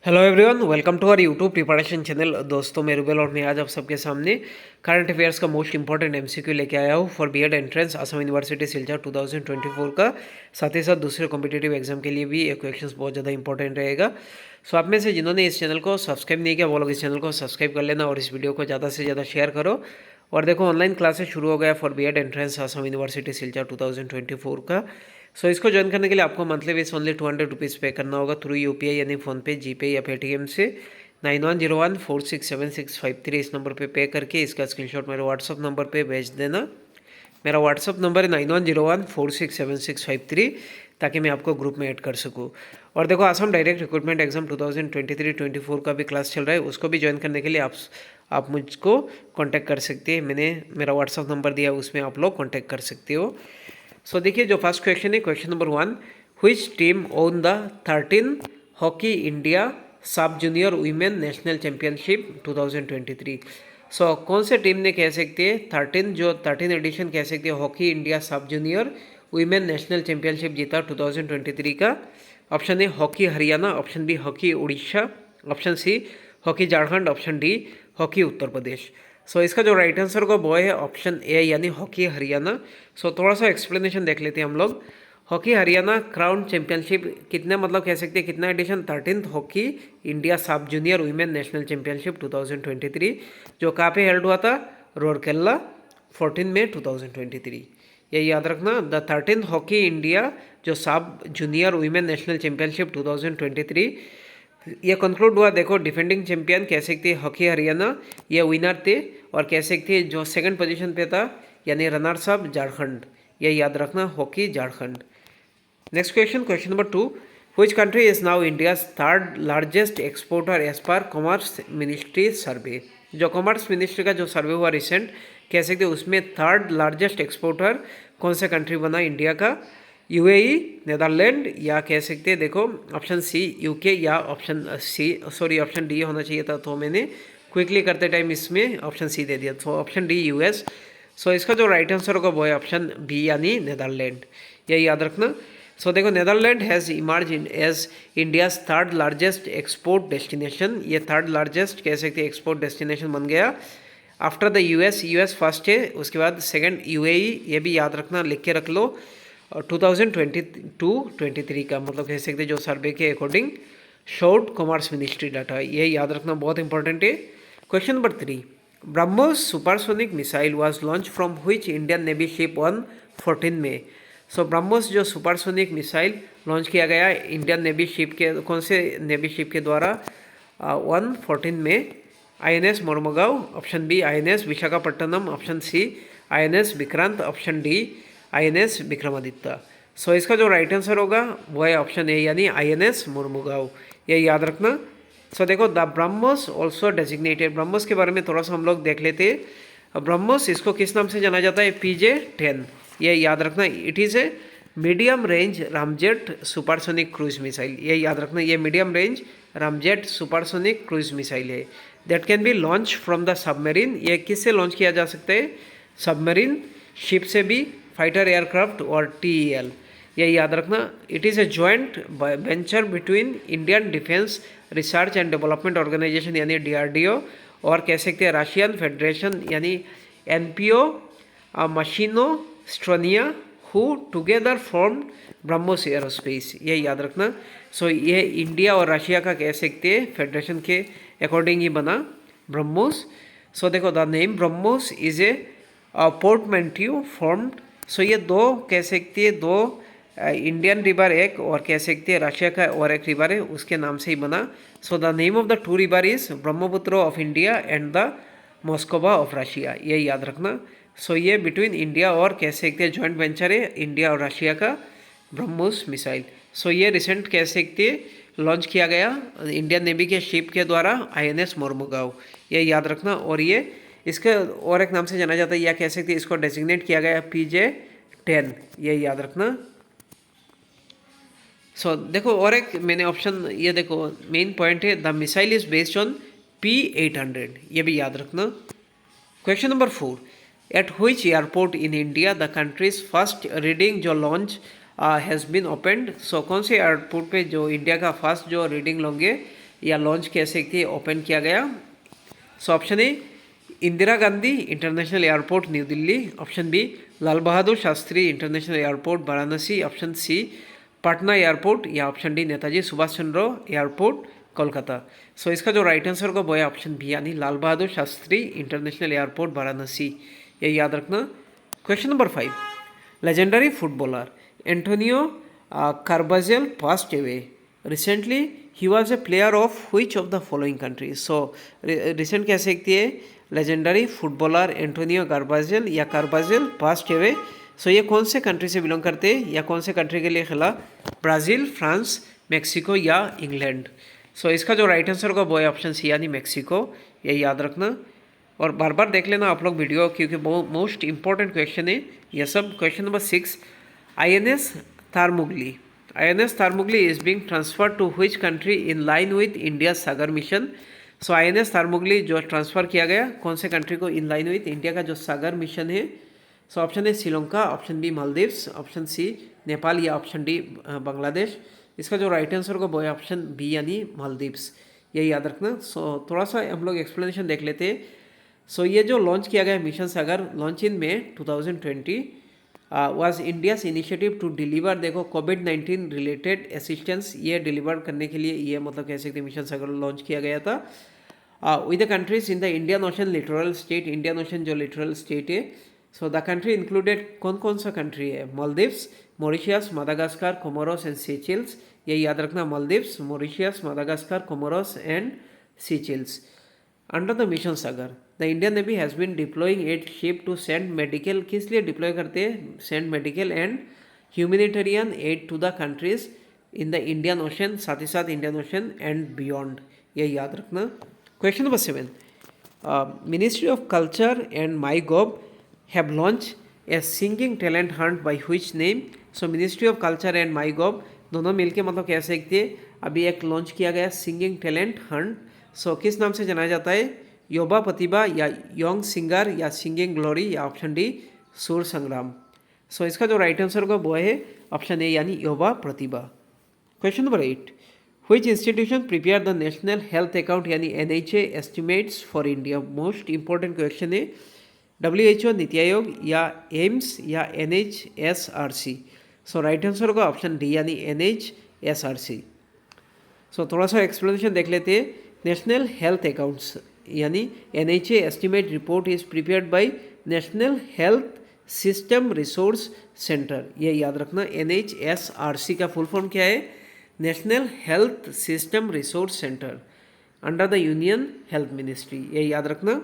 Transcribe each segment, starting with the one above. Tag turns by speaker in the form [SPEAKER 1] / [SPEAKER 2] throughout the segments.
[SPEAKER 1] Hello everyone, welcome to our YouTube preparation channel. दोस्तों, मैं रुबेल और मैं आज आप सबके सामने करंट अफेयर्स का मोस्ट इंपॉर्टेंट एमसीक्यू लेके आया हूँ for BEd entrance Assam university Silchar 2024 का। साथ ही साथ दूसरे कॉम्पिटिटिव एग्जाम के लिए भी ये क्वेश्चंस बहुत ज़्यादा इंपॉर्टेंट रहेगा। सो आप में से जिन्होंने इस चैनल को सब्सक्राइब नहीं किया वो लोग इस चैनल को सब्सक्राइब कर लेना और इस वीडियो को ज़्यादा से ज़्यादा शेयर करो। और देखो, ऑनलाइन क्लासेस शुरू हो गया for BEd entrance Assam university Silchar 2024 का। सो इसको ज्वाइन करने के लिए आपको मंथली बेस ओनली 200 रुपीज़ पे करना होगा थ्रू यूपीआई यानी फ़ोनपे, जीपे या पेटीएम से 9101467653 इस नंबर पे करके इसका स्क्रीनशॉट मेरे व्हाट्सअप नंबर पे भेज देना। मेरा व्हाट्सअप नंबर है 9101467653, ताकि मैं आपको ग्रुप में ऐड कर सकूँ। और देखो, आसाम डायरेक्ट रिक्रूटमेंट एग्जाम 2023-24 का भी क्लास चल रहा है, उसको भी ज्वाइन करने के लिए आप मुझको कांटेक्ट कर सकते हैं। मैंने मेरा व्हाट्सअप नंबर दिया, उसमें आप लोग कांटेक्ट कर सकते हो। सो देखिए, जो फर्स्ट क्वेश्चन है, question number 1, which team own the 13 hockey India sub junior women national championship 2023। सो कौन से टीम ने कह सकते हैं 13 एडिशन कह सकते हैं hockey India sub junior women national championship जीता 2023 का। Option A hockey Haryana, option B hockey Orissa, option C hockey Jharkhand, option D hockey Uttar Pradesh. So इसका जो राइट आंसर को वो है ऑप्शन ए यानी हॉकी हरियाणा। सो थोड़ा सा एक्सप्लेनेशन देख लेते हैं हम लोग। हॉकी हरियाणा क्राउन चैंपियनशिप कितने मतलब कह सकते हैं कितना edition 13th hockey India sub junior women national championship 2023, जो कहाँ पे हेल्ड हुआ था, रोरकेला 14 मई 2023। ये याद रखना, द 13th हॉकी इंडिया जो सब जूनियर वीमेन नेशनल चैंपियनशिप 2023 ये कंक्लूड हुआ। देखो, डिफेंडिंग चैंपियन कह सकते हैं हॉकी हरियाणा, ये विनर थे। और कह सकते हैं जो सेकंड पोजीशन पे था यानी रनर्स अप झारखंड, ये याद रखना, hockey Jharkhand. Next question, question number 2, which country is now India's third largest exporter as per commerce ministry survey. जो कॉमर्स मिनिस्ट्री का जो सर्वे हुआ रिसेंट, कह सकते हैं उसमें थर्ड लार्जेस्ट एक्सपोर्टर कौन सा कंट्री बना इंडिया का, यूएई, नेदरलैंड, या कह सकते हैं देखो ऑप्शन सी यूके या ऑप्शन डी होना चाहिए था, तो मैंने क्विकली करते टाइम इसमें ऑप्शन सी दे दिया, तो ऑप्शन डी यूएस। सो इसका जो राइट आंसर होगा वो है ऑप्शन बी यानी नेदरलैंड, ये याद रखना। सो देखो, Netherland has emerge as India's third largest export destination, ये थर्ड लार्जेस्ट कह सकते हैं एक्सपोर्ट डेस्टिनेशन बन गया आफ्टर द यूएस फर्स्ट है, उसके बाद सेकंड यूएई, ये भी याद रखना, लिख के रख लो। और 2022-23 का मतलब कह सकते जो सर्वे के according short commerce ministry data, ये याद रखना बहुत इंपॉर्टेंट है। Question number 3, BrahMos supersonic missile was launch from which Indian navy ship on 14 मई। सो ब्रह्मोस जो सुपरसोनिक मिसाइल लॉन्च किया गया इंडियन नेवी शिप के, कौन से नेवी शिप के द्वारा, 14 में INS Mormugao, option B INS Visakhapatnam, option C INS Vikrant, option D INS Vikramaditya. So इसका जो राइट आंसर होगा वो है ऑप्शन ए यानी आईएनएस मोरमुगाव, ये याद रखना। सो देखो, the BrahMos also designated, BrahMos के बारे में थोड़ा सा हम लोग देख लेते हैं। ब्रह्मोस इसको किस नाम से जाना जाता है, PJ-10, ये याद रखना। It is a medium range ramjet supersonic cruise missile, ये याद रखना, ये medium range ramjet supersonic cruise missile है। That can be launch from the submarine, ये किससे लॉन्च किया जा सकता है, सबमरीन, शिप से भी, फाइटर एयरक्राफ्ट और TEL, ये याद रखना। It is a joint venture between Indian defence research and development organisation यानी DRDO और कह सकते हैं रशियन फेडरेशन यानी NPO Mashinostroyeniya who together form BrahMos aerospace, ये याद रखना। सो ये इंडिया और रशिया का कह सकते हैं फेडरेशन के अकॉर्डिंग ही बना ब्रह्मोस। सो देखो, the name BrahMos is a portmanteau formed. सो ये दो कह सकते हैं, दो इंडियन रिवर एक और कह सकते हैं रशिया का और एक रिवर है, उसके नाम से ही बना। So the name of the two river is Brahmaputra of India and the Moskva of Russia, ये याद रखना। सो ये बिटवीन इंडिया और कह सकते हैं जॉइंट वेंचर है इंडिया और रशिया का ब्रह्मोस मिसाइल। सो ये रिसेंट कह सकते हैं लॉन्च किया गया इंडियन नेवी के शिप के द्वारा INS मोरमुगाव, ये याद रखना। और ये इसके और एक नाम से जाना जाता है या कह सकते हैं इसको डेजिग्नेट किया गया PJ-10, ये याद रखना। सो देखो, और एक मैंने ऑप्शन, ये देखो मेन पॉइंट है, the missile is based on P-800, ये भी याद रखना। Question number 4, at which airport in India the countries first reading जो लॉन्च हैज़ बीन ओपनड। सो कौन से एयरपोर्ट पे जो इंडिया का फर्स्ट जो रीडिंग लॉन्गे या लॉन्च कह सकते हैं, ओपन किया गया? So option A Indira Gandhi international airport new Delhi, option B Lal Bahadur Shastri international airport Varanasi, option C Patna airport, या option D Netaji Subhash Chandra airport Kolkata. So इसका जो राइट आंसर होगा वो है ऑप्शन बी यानी लाल बहादुर शास्त्री इंटरनेशनल एयरपोर्ट वाराणसी, ये याद रखना। Question number 5, legendary footballer Antonio Carbajal passed away recently, he was a player of which of the following countries. So recent कह सकती है लेजेंडरी फुटबॉलर एंटोनियो कार्बाजेल या कार्बाजेल पास्ड अवे। सो ये कौन से कंट्री से बिलोंग करते हैं या कौन से कंट्री के लिए खेला? ब्राज़ील, फ्रांस, मेक्सिको या इंग्लैंड। सो इसका जो राइट आंसर होगा वो है ऑप्शन सी यानी मेक्सिको, ये याद रखना। और बार बार देख लेना आप लोग वीडियो, क्योंकि मोस्ट इंपॉर्टेंट क्वेश्चन है ये सब। Question number 6, INS Tarmugli, INS Tarmugli is being transferred to which country in line with India Sagar mission. So INS Tarmugli जो ट्रांसफ़र किया गया कौन से कंट्री को? इन लाइन विद इंडिया का जो सागर मिशन है। So option A Sri Lanka, option B Maldives, option C Nepal या ऑप्शन डी बांग्लादेश। इसका जो राइट आंसर होगा वो है ऑप्शन बी यानी मालदीव्स, ये याद रखना। सो थोड़ा सा हम लोग एक्सप्लेनेशन देख लेते हैं। सो ये जो लॉन्च किया गया mission Sagar, launch in May 2020 was India's initiative to deliver, देखो कोविड-19 रिलेटेड असिस्टेंस ये डिलीवर करने के लिए ये मतलब कह सकते हैं मिशन सागर लॉन्च किया गया था with the countries in the Indian ocean littoral state, Indian ocean जो लिटोरल स्टेट है। सो द कंट्री इंक्लूडेड कौन कौन सा कंट्री है? Maldives, Mauritius, Madagascar, Comoros and Seychelles, ये याद रखना। Maldives, Mauritius, Madagascar, Comoros and Seychelles. Under the mission Sagar the Indian navy has been deploying 8 ship to send medical, किस लिए डिप्लॉय करते हैं? Send medical and humanitarian aid to the countries in the Indian ocean, साथ ही साथ Indian ocean and beyond, ये याद रखना। Question number 7, ministry of culture and my gov have launched a singing talent hunt by which name? So ministry of culture and my gov दोनों मिलके मतलब कह सकते हैं अभी एक लॉन्च किया गया सिंगिंग टैलेंट हंट। सो किस नाम से जाना जाता है? युवा प्रतिभा या यंग सिंगर या सिंगिंग ग्लोरी या ऑप्शन डी सुर संग्राम। सो इसका जो राइट आंसर होगा वो है ऑप्शन ए यानी Yuva Pratibha. Question number 8, which institution prepare the national health account यानी NHA estimates for India? Most important question है। WHO, नीति आयोग या एम्स या NHSRC। सो राइट आंसर होगा ऑप्शन डी यानी NHSRC। सो थोड़ा सा एक्सप्लेनेशन देख लेते हैं। नेशनल हेल्थ अकाउंट्स यानी NHA estimate report is prepared by national health system resource centre, ये याद रखना। NHSRC का फुल फॉर्म क्या है? National health system resource centre under the union health ministry, ये याद रखना।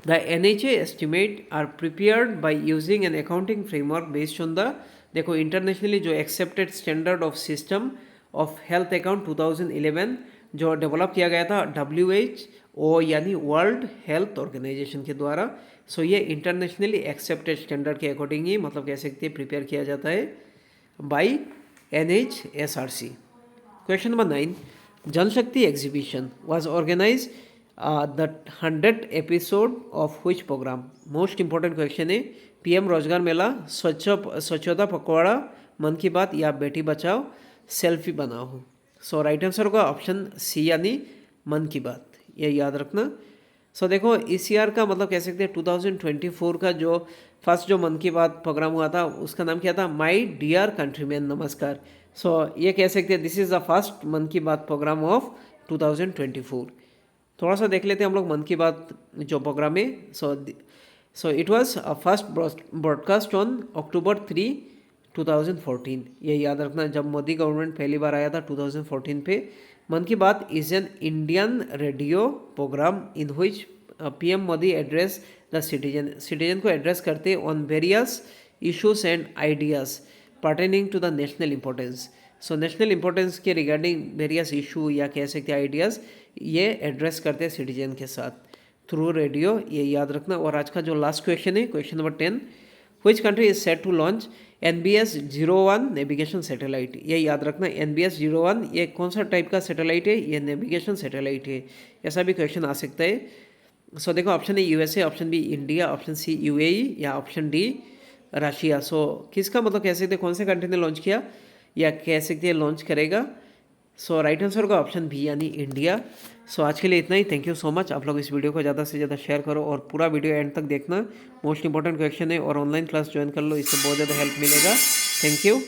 [SPEAKER 1] The NHA estimate are prepared by using an accounting framework based on the, देखो इंटरनेशनली जो accepted standard of system of health account 2011 जो develop किया गया था WHO यानी वर्ल्ड हेल्थ ऑर्गेनाइजेशन के द्वारा। सो ये इंटरनेशनली एक्सेप्टेड स्टैंडर्ड के अकॉर्डिंग ही मतलब कह सकते हैं प्रिपेयर किया जाता है by NHSRC। Question number 9, Janshakti exhibition was organise the 100th episode of which programme? Most important question है। PM रोजगार मेला, स्वच्छता पखवाड़ा, मन की बात या बेटी बचाओ सेल्फी बनाओ। सो राइट आंसर होगा ऑप्शन सी यानी मन की बात, ये याद रखना। सो देखो इस ईयर का मतलब कह सकते हैं 2024 का जो फर्स्ट जो मन की बात प्रोग्राम हुआ था उसका नाम क्या था? माई डियर कंट्रीमैन नमस्कार। सो ये कह सकते हैं दिस इज़ द फर्स्ट मन की बात प्रोग्राम ऑफ 2024। थोड़ा सा देख लेते हैं हम लोग मन की बात जो प्रोग्राम है। So it was first broadcast on October 3, 2014, ये याद रखना। जब मोदी गवर्नमेंट पहली बार आया था 2014 पे। Mann Ki Baat is an Indian radio programme in which PM Modi address the citizen को एड्रेस करते on various issues and ideas pertaining to the national importance. So national importance के रिगार्डिंग वेरियस इशू या कह सकते हैं आइडियाज़ ये एड्रेस करते हैं सिटीजन के साथ थ्रू रेडियो, ये याद रखना। और आज का जो लास्ट क्वेश्चन है question number 10, which country is set to launch NBS-01 navigation satellite? ये याद रखना NBS-01 ये कौन सा टाइप का सैटेलाइट है? ये नेविगेशन सैटेलाइट है। ऐसा भी क्वेश्चन आ सकता है। सो देखो option A USA, option B India, option C UAE या ऑप्शन डी रशिया। सो किसका मतलब कह सकते हैं कौन से कंट्री ने लॉन्च किया या कह सकते हैं लॉन्च करेगा? सो राइट आंसर का ऑप्शन बी यानी इंडिया। सो आज के लिए इतना ही। Thank you so much. आप लोग इस वीडियो को ज़्यादा से ज़्यादा शेयर करो और पूरा वीडियो एंड तक देखना। मोस्ट इंपॉर्टेंट क्वेश्चन है और ऑनलाइन क्लास ज्वाइन कर लो, इससे बहुत ज़्यादा हेल्प मिलेगा। Thank you.